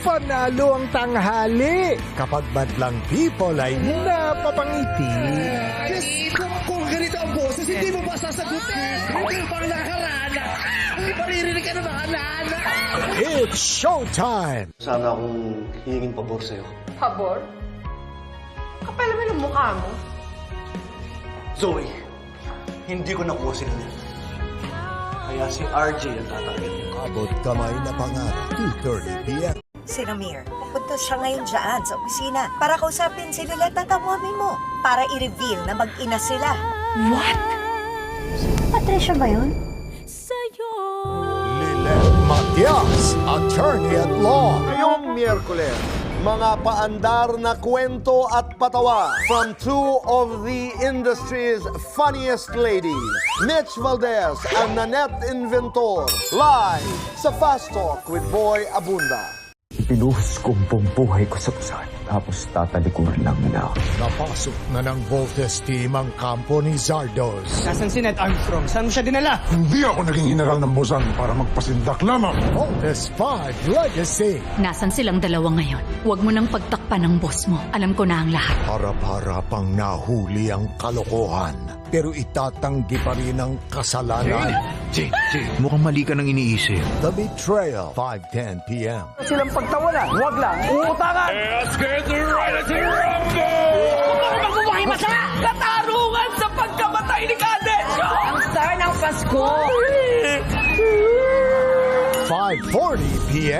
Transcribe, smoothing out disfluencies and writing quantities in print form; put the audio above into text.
panalo ang tanghali kapag madlang people ay napapangiti. Yes, kung ganito ang boses, hindi mo ba sasagutin? Pang nakarana, maririnig ka na mga nana. It's showtime! Sana akong hihingin pabor sa'yo. Pabor? Kapal naman ang mukha mo. Zoe, hindi ko nakuha si Lynette. Kaya si RJ ang tatanggit ko. Abot kamay na pangarap, 2:30 p.m. Si Ramir, pupunta siya ngayon dyan sa opisina para kausapin si Lilette at tawagin mo para i-reveal na mag-ina sila. What? Patricia ba yun? Lilette Matias, attorney at law. Ngayong Miyerkules, mga paandar na kwento at patawa from two of the industry's funniest ladies, Mitch Valdez and Nanette Inventor, live sa Fast Talk with Boy Abunda. Pinuhos ko ang buong buhay ko sa pusan. Tapos tatalikuran lang nila ako. Napasok na ng Voltes team ang kampo ni Zardos. Nasaan si Ned Armstrong? Saan mo siya dinala? Hindi ako naging general ng Busan para magpasindak lamang. Voltes 5 Legacy. Nasaan silang dalawa ngayon? Huwag mo nang pagtakpan ng boss mo. Alam ko na ang lahat. Harap-harapang nahuli ang kalokohan. Pero itatanggi pa rin ang kasalanan. Jane, mukhang mali ka nang iniisip. The Betrayal, 5:10 p.m. Silang pagtawanan, huwag lang uutangan. Huwag ka bumahay masama! Katarungan sa pagkamatay ni Cadence! Ang star ng Pasko! 5:40 p.m.